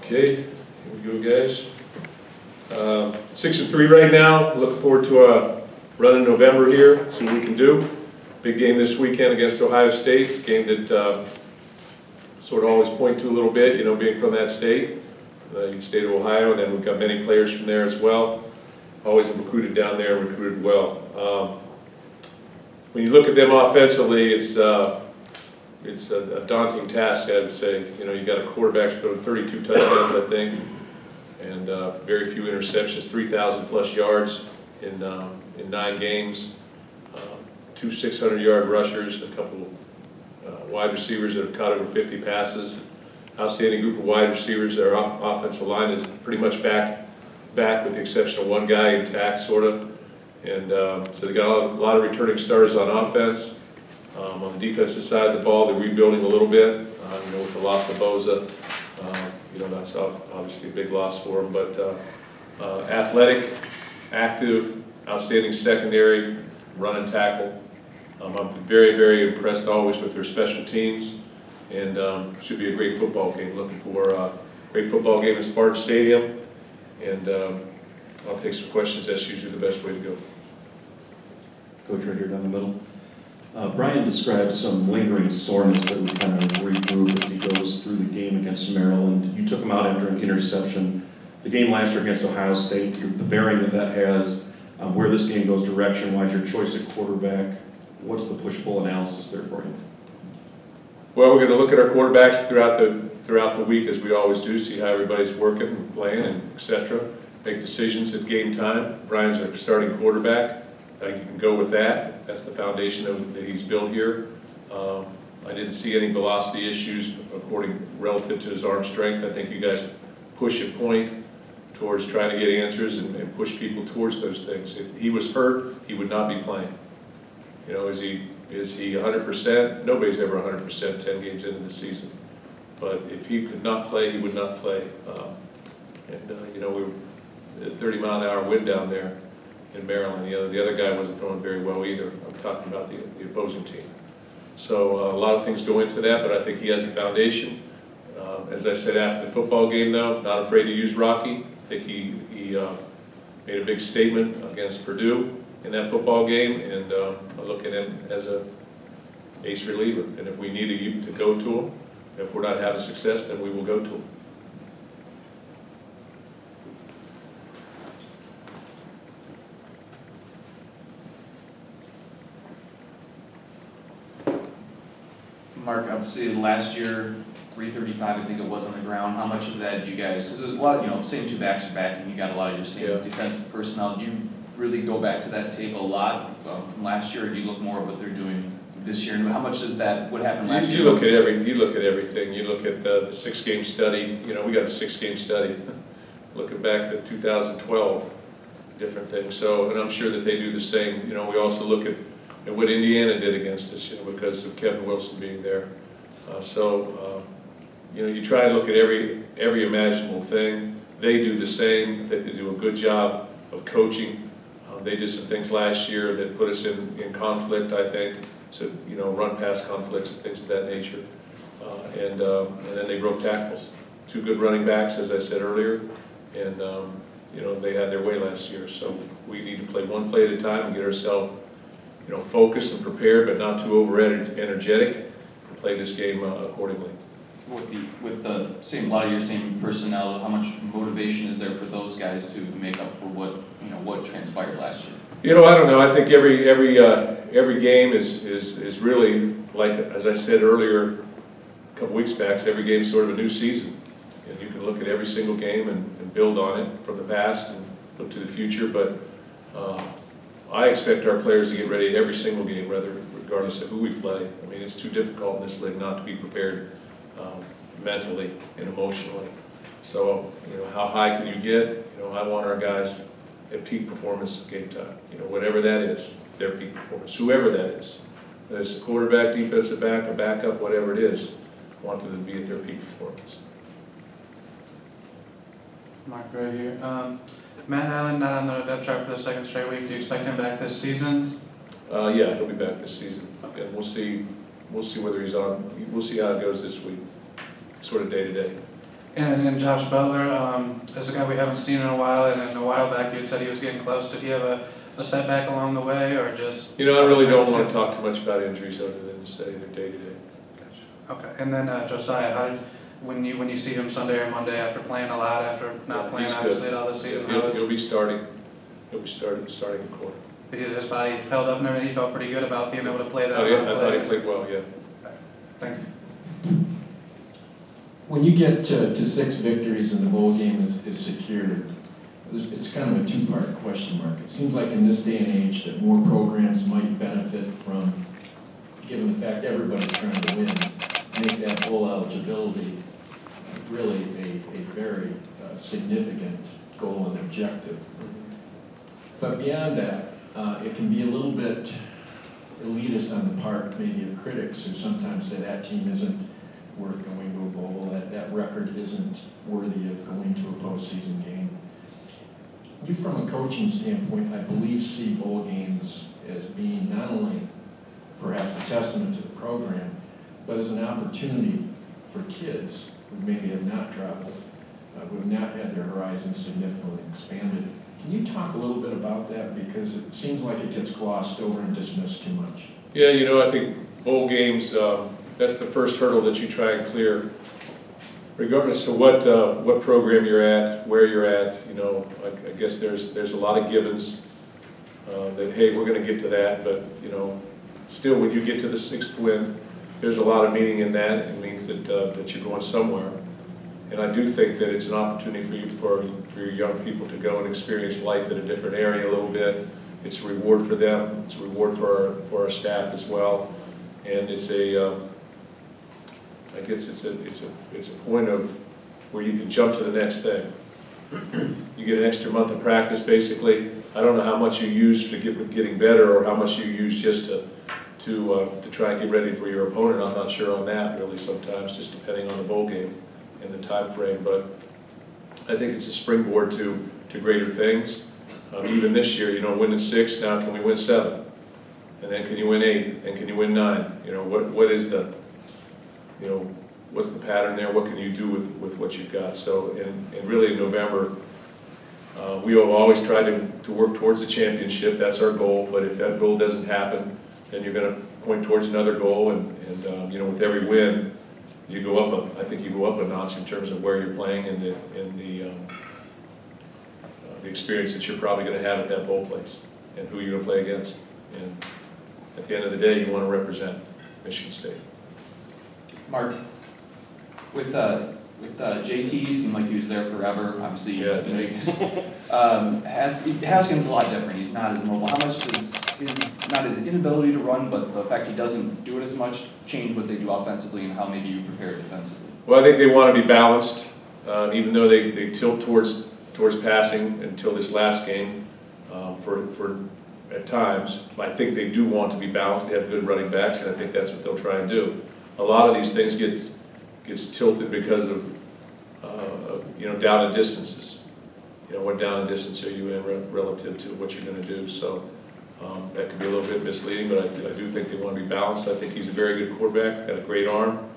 Okay, here we go, guys. 6-3 right now. Looking forward to a run in November here. See what we can do. Big game this weekend against Ohio State. It's a game that sort of always point to a little bit, you know, being from that state, the state of Ohio, and then we've got many players from there as well. Always have recruited down there, recruited well. When you look at them offensively, it's a daunting task, I would say. You know, you got a quarterback throwing 32 touchdowns, I think, and very few interceptions, 3,000 plus yards in 9 games, 2 600-yard rushers, a couple wide receivers that have caught over 50 passes. Outstanding group of wide receivers. Their offensive line is pretty much back with the exception of one guy intact, sort of. And so they got a lot of returning starters on offense. On the defensive side of the ball, they're rebuilding a little bit. You know, with the loss of Boza, you know, that's obviously a big loss for them. But athletic, active, outstanding secondary, run and tackle. I'm very, very impressed always with their special teams, and should be a great football game. Looking for a great football game at Spartan Stadium, and I'll take some questions. That's usually the best way to go. Coach, right here down the middle. Brian described some lingering soreness that would kind of regroup as he goes through the game against Maryland. You took him out after an interception. The game last year against Ohio State, the bearing that has, where this game goes direction-wise, your choice at quarterback, what's the push-pull analysis there for you? Well, we're going to look at our quarterbacks throughout the week, as we always do, see how everybody's working and playing, and etc. Make decisions at game time. Brian's our starting quarterback. You can go with that. That's the foundation that he's built here. I didn't see any velocity issues relative to his arm strength. I think you guys push a point towards trying to get answers and push people towards those things. If he was hurt, he would not be playing. You know, is he 100%? Nobody's ever 100% 10 games into the season. But if he could not play, he would not play. You know, we were at 30-mile-an-hour wind down there in Maryland. The other guy wasn't throwing very well either. I'm talking about the opposing team. So a lot of things go into that, but I think he has a foundation. As I said after the football game, though, not afraid to use Rocky. I think he made a big statement against Purdue in that football game, and I look at him as a ace reliever. And if we need to go to him, if we're not having success, then we will go to him. Mark, obviously last year, 335, I think it was on the ground. How much of that do you guys, because there's a lot, you know, same two backs are back, and you got a lot of your same defensive personnel. Do you really go back to that tape a lot from last year, or do you look more at what they're doing this year? And how much does that, what happened last year? You look at everything. You look at the 6-game study. You know, we got a 6-game study. Looking back at 2012, different things. So, and I'm sure that they do the same. You know, we also look at what Indiana did against us, you know, because of Kevin Wilson being there. You know, you try and look at every imaginable thing. They do the same. I think they do a good job of coaching. They did some things last year that put us in conflict, I think. So, you know, run past conflicts and things of that nature. And then they broke tackles. 2 good running backs, as I said earlier. And, you know, they had their way last year. So we need to play one play at a time and get ourselves, you know, focused and prepared, but not too over-energetic, and play this game accordingly. With the same, a lot of your same personnel, how much motivation is there for those guys to make up for what transpired last year? You know, I don't know. I think every game is really, like as I said earlier, a couple weeks back, every game is sort of a new season, and you can look at every single game and build on it from the past and look to the future. But I expect our players to get ready every single game, regardless of who we play. I mean, it's too difficult in this league not to be prepared mentally and emotionally. So, you know, how high can you get? You know, I want our guys at peak performance game time. You know, whatever that is, their peak performance, whoever that is. Whether it's a quarterback, defensive back, a backup, whatever it is, I want them to be at their peak performance. Mark, right here. Matt Allen not on the depth chart for the 2nd straight week. Do you expect him back this season? Yeah, he'll be back this season, and we'll see whether he's on. We'll see how it goes this week, sort of day to day. And Josh Butler, is a guy we haven't seen in a while, and a while back you had said he was getting close. Did he have a setback along the way, or just? You know, I really don't want to talk too much about injuries other than to say they're day-to-day. Okay, and then Josiah, when you see him Sunday or Monday after playing a lot, after not playing obviously all this season, He'll be starting. He'll be starting the quarter. His body held up and everything. He felt pretty good about being able to play that. Oh yeah, I thought he played well. Yeah. Thank you. When you get to 6 victories and the bowl game is secured, it's kind of a two-part question mark. It seems like in this day and age that more programs might benefit from, given the fact everybody's trying to win, make that bowl eligibility really a very significant goal and objective. But beyond that, it can be a little bit elitist on the part maybe of critics who sometimes say that team isn't worth going to a bowl, that record isn't worthy of going to a postseason game. You, from a coaching standpoint, I believe see bowl games as being not only perhaps a testament to the program, but as an opportunity for kids who maybe have not traveled, who have not had their horizons significantly expanded. Can you talk a little bit about that? Because it seems like it gets glossed over and dismissed too much. Yeah, you know, I think bowl games, that's the first hurdle that you try and clear. Regardless of what program you're at, where you're at, you know, I guess there's a lot of givens that, hey, we're going to get to that, but, you know, still when you get to the 6th win, there's a lot of meaning in that. It means that you're going somewhere. And I do think that it's an opportunity for your young people to go and experience life in a different area a little bit. It's a reward for them. It's a reward for our staff as well. And it's I guess it's a point of where you can jump to the next thing. You get an extra month of practice, basically. I don't know how much you use for getting better, or how much you use just to try and get ready for your opponent. I'm not sure on that really sometimes, just depending on the bowl game and the time frame. But I think it's a springboard to greater things. Even this year, you know, winning 6, now can we win 7? And then can you win 8? And can you win 9? You know, what is the, you know, what's the pattern there? What can you do with what you've got? So, and really in November, we have always tried to work towards the championship. That's our goal. But if that goal doesn't happen, then you're going to point towards another goal. And you know, with every win, you go up. I think you go up a notch in terms of where you're playing and the experience that you're probably going to have at that bowl place and who you're going to play against. And at the end of the day, you want to represent Michigan State. Mark, with JT, it seemed like he was there forever. Obviously, yeah. Haskins is a lot different. He's not as mobile. How much does not his inability to run, but the fact he doesn't do it as much, change what they do offensively and how maybe you prepare defensively? Well, I think they want to be balanced, even though they tilt towards passing until this last game. For at times, I think they do want to be balanced. They have good running backs, and I think that's what they'll try and do. A lot of these things gets tilted because of you know, down and distances. You know, what down and distance are you in relative to what you're going to do? So that can be a little bit misleading, but I do think they want to be balanced. I think he's a very good quarterback, got a great arm.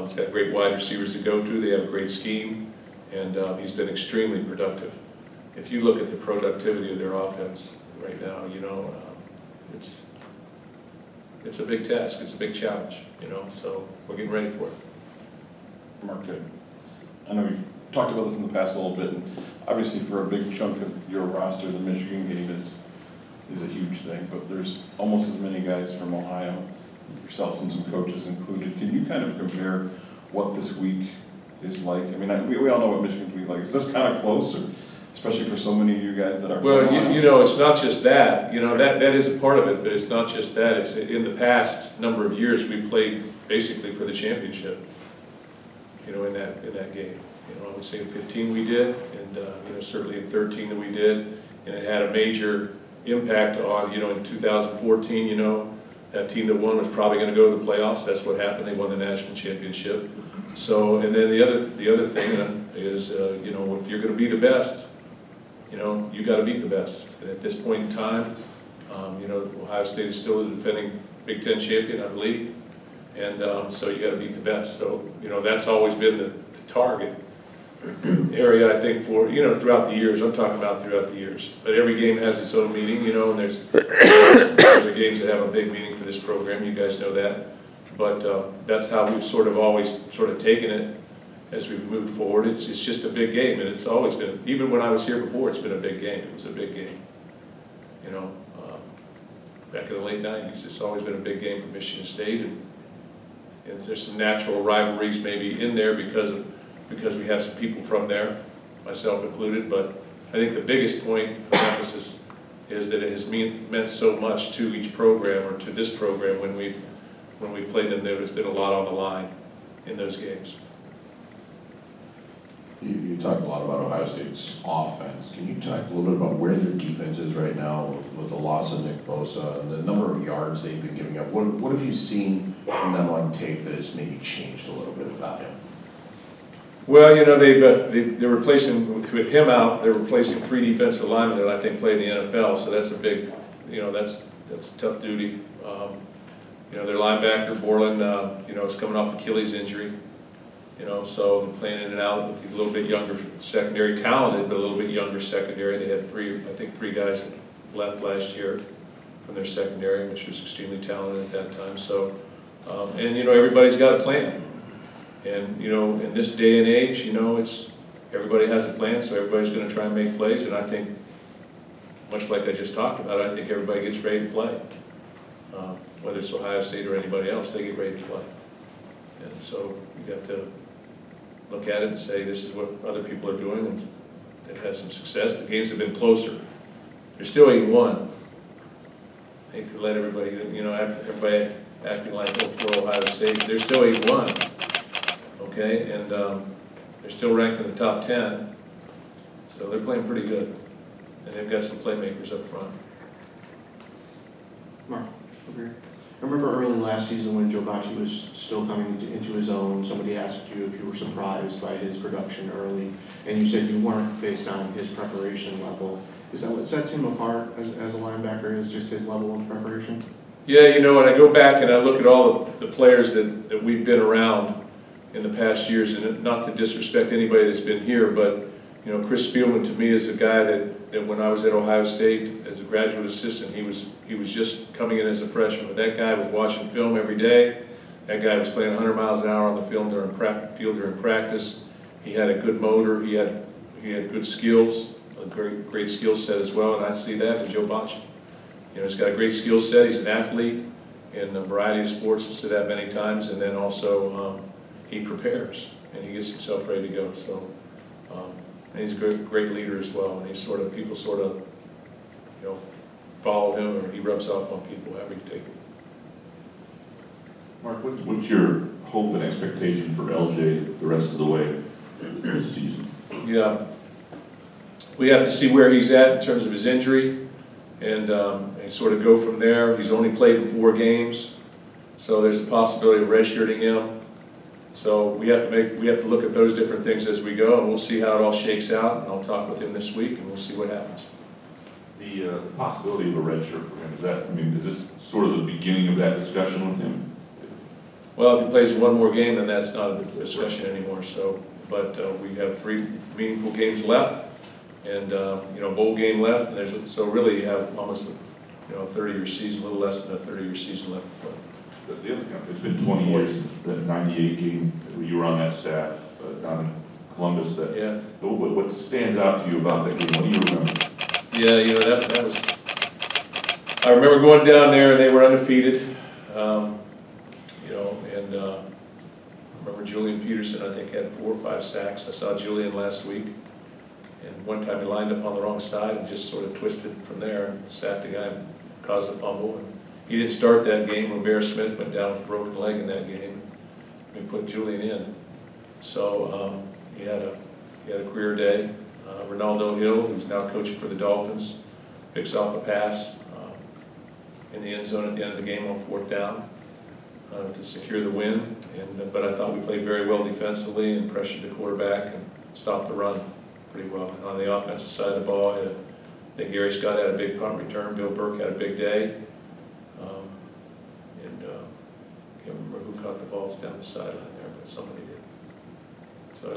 He's got great wide receivers to go to. They have a great scheme, and he's been extremely productive. If you look at the productivity of their offense right now, you know, it's a big task. It's a big challenge, you know, so we're getting ready for it. Mark, I know we've talked about this in the past a little bit, and obviously for a big chunk of your roster, the Michigan game is a huge thing, but there's almost as many guys from Ohio, yourself and some coaches included. Can you kind of compare what this week is like? I mean, we all know what Michigan's week like. Is this kind of close, or especially for so many of you guys that are well, you know, it's not just that. You know, that is a part of it, but it's not just that. It's in the past number of years we played basically for the championship. You know, in that game. You know, I would say in 15 we did, and you know, certainly in 13 that we did, and it had a major impact on, you know, in 2014. You know, that team that won was probably going to go to the playoffs. That's what happened. They won the national championship. So, and then the other thing is, you know, if you're going to be the best, you know, you got to beat the best. And at this point in time, you know, Ohio State is still the defending Big Ten champion, I believe, and so you got to beat the best. So, you know, that's always been the target. area, I think, for, throughout the years. I'm talking about throughout the years. But every game has its own meaning, and there's other games that have a big meaning for this program. You guys know that. But that's how we've sort of always taken it as we've moved forward. It's just a big game, and it's always been, even when I was here before, it's been a big game. It was a big game. Back in the late 90s, it's always been a big game for Michigan State, and there's some natural rivalries maybe in there because we have some people from there, myself included. But I think the biggest point of emphasis is that it has meant so much to each program, or to this program, when we've played them. There's been a lot on the line in those games. You talked a lot about Ohio State's offense. Can you talk a little bit about where their defense is right now with the loss of Nick Bosa and the number of yards they've been giving up? What have you seen from them on tape that has maybe changed a little bit without him? Well, they're replacing, with him out, they're replacing 3 defensive linemen that I think play in the NFL, so that's a big, that's a tough duty. Their linebacker, Borland, is coming off Achilles injury. So they're playing in and out with a little bit younger secondary, talented, but a little bit younger secondary. They had 3 guys that left last year from their secondary, which was extremely talented at that time. So, everybody's got a plan. And, in this day and age, everybody has a plan, so everybody's going to try and make plays. And I think, much like I just talked about, I think everybody gets ready to play. Whether it's Ohio State or anybody else, they get ready to play. And so you got to look at it and say, this is what other people are doing, and they've had some success. The games have been closer. They're still 8-1. I hate to let everybody, everybody acting like poor Ohio State. They're still 8-1, okay? And they're still ranked in the top 10. So they're playing pretty good. And they've got some playmakers up front. Mark, over here. I remember early last season when Joe Bacci was still coming into his own, somebody asked you if you were surprised by his production early, and you said you weren't based on his preparation level. Is that what sets him apart as a linebacker, is just his level of preparation? Yeah, and I go back and I look at all the players that we've been around in the past years, and not to disrespect anybody that's been here, but Chris Spielman to me is a guy that when I was at Ohio State as a graduate assistant, he was just coming in as a freshman. But that guy was watching film every day. That guy was playing 100 miles an hour on the field during practice. He had a good motor. He had good skills, a great skill set as well. And I see that in Joe Bacci. He's got a great skill set. He's an athlete in a variety of sports. I've said that many times. And then also he prepares and he gets himself ready to go. So. And he's a great leader as well, and people follow him, or he rubs off on people, however you take it. Mark, what's your hope and expectation for LJ the rest of the way this season? Yeah, we have to see where he's at in terms of his injury, and sort of go from there. He's only played in 4 games, so there's a possibility of redshirting him. So we have to look at those different things as we go, and we'll see how it all shakes out. And I'll talk with him this week, and we'll see what happens. The possibility of a red shirt for him, is this sort of the beginning of that discussion with him? Well, if he plays one more game, then that's not a discussion anymore. So, but we have 3 meaningful games left, and bowl game left, and so really you have almost a 30-year season, a little less than a 30-year season left to play. The other thing, it's been 20 years since that '98 game you were on that staff down in Columbus. Yeah. What stands out to you about that game? What do you remember? Yeah, that was. I remember going down there and they were undefeated. And I remember Julian Peterson, I think, had 4 or 5 sacks. I saw Julian last week, and one time he lined up on the wrong side and just sort of twisted from there and sacked the guy and caused a fumble. And he didn't start that game when Bear Smith went down with a broken leg in that game. We put Julian in. So he had a career day. Ronaldo Hill, who's now coaching for the Dolphins, picks off a pass in the end zone at the end of the game on 4th down to secure the win. But I thought we played very well defensively and pressured the quarterback and stopped the run pretty well. And on the offensive side of the ball, I think Gary Scott had a big punt return. Bill Burke had a big day. I can't remember who caught the balls down the sideline there, but somebody did. So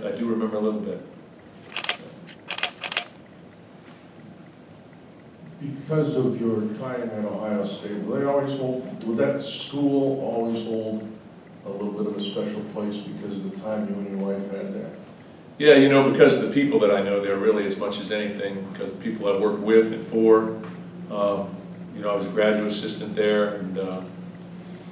I do remember a little bit. Because of your time at Ohio State, will that school always hold a little bit of a special place because of the time you and your wife had there? Yeah, you know, because the people that I know there really as much as anything, because the people I've worked with and for, you know, I was a graduate assistant there, and,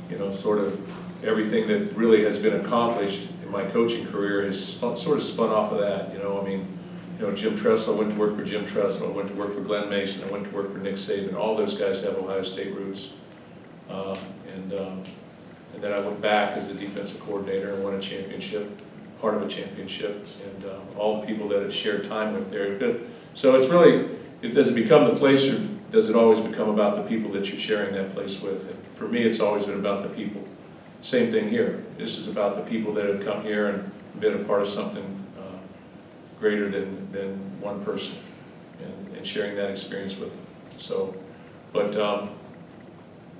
you know, sort of everything that really has been accomplished in my coaching career has sort of spun off of that, you know. I mean, you know, Jim Tressel, I went to work for Jim Tressel, I went to work for Glenn Mason, I went to work for Nick Saban. All those guys have Ohio State roots. And then I went back as the defensive coordinator and won a championship, part of a championship, and all the people that I shared time with there. So it's really, does it become the place, or does it always become about the people that you're sharing that place with? And for me, it's always been about the people. Same thing here. This is about the people that have come here and been a part of something greater than one person, and sharing that experience with them. So, but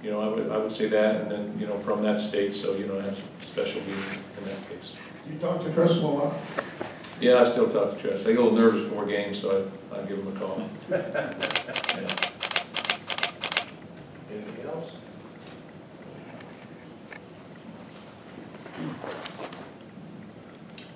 you know, I would say that, and then, you know, from that state, so, you know, I have a special meaning in that case. You talk to Tressel a lot? Yeah, I still talk to Tress. I get a little nervous before games, so I give him a call. Yeah. Anything else?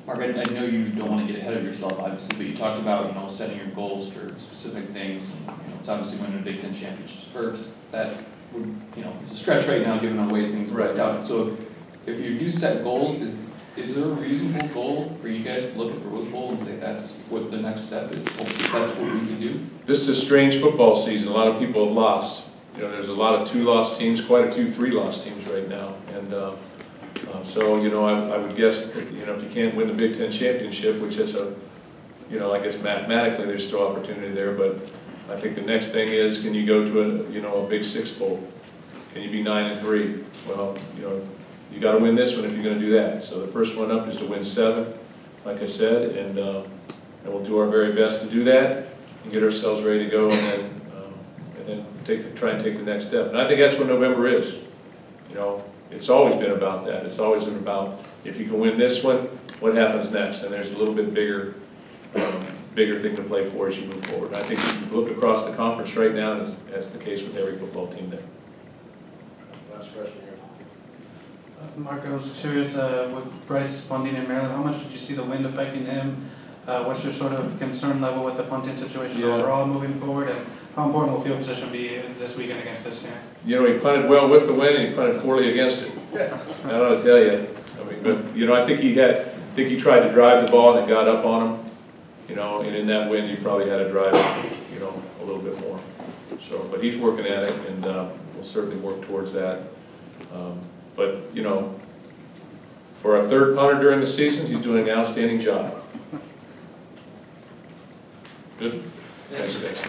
Mark, I know you don't want to get ahead of yourself, obviously, but you talked about, you know, setting your goals for specific things. And, you know, it's obviously winning a Big Ten championship first. That would, you know, it's a stretch right now, given the way things worked out. So if you do set goals, is there a reasonable goal for you guys to look at the Rose Bowl and say that's what the next step is? Hopefully that's what we can do? This is a strange football season. A lot of people have lost. You know, there's a lot of 2-loss teams, quite a few 3-loss teams right now. And so, you know, I would guess that, you know, if you can't win the Big Ten championship, which is a, you know, I guess mathematically there's still opportunity there, but I think the next thing is, can you go to a, you know, a Big 6 bowl? Can you be 9-3? Well, you know, you got to win this one if you're going to do that. So the first one up is to win 7, like I said, and we'll do our very best to do that and get ourselves ready to go, and then try and take the next step. And I think that's what November is. You know, it's always been about that. It's always been about, if you can win this one, what happens next? And there's a little bit bigger thing to play for as you move forward. I think if you look across the conference right now, that's the case with every football team there. Last question here. Mark, I was curious, with Bryce punting in Maryland, how much did you see the wind affecting him? What's your sort of concern level with the punting situation overall moving forward, and how important will field position be this weekend against this team? You know, he punted well with the wind, and he punted poorly against it. I don't know to tell you. I mean, but you know, I think he tried to drive the ball and it got up on him. You know, and in that wind, he probably had to drive it, you know, a little bit more. So, but he's working at it, and we'll certainly work towards that. But you know, for our 3rd punter during the season, he's doing an outstanding job. Good. Thanks.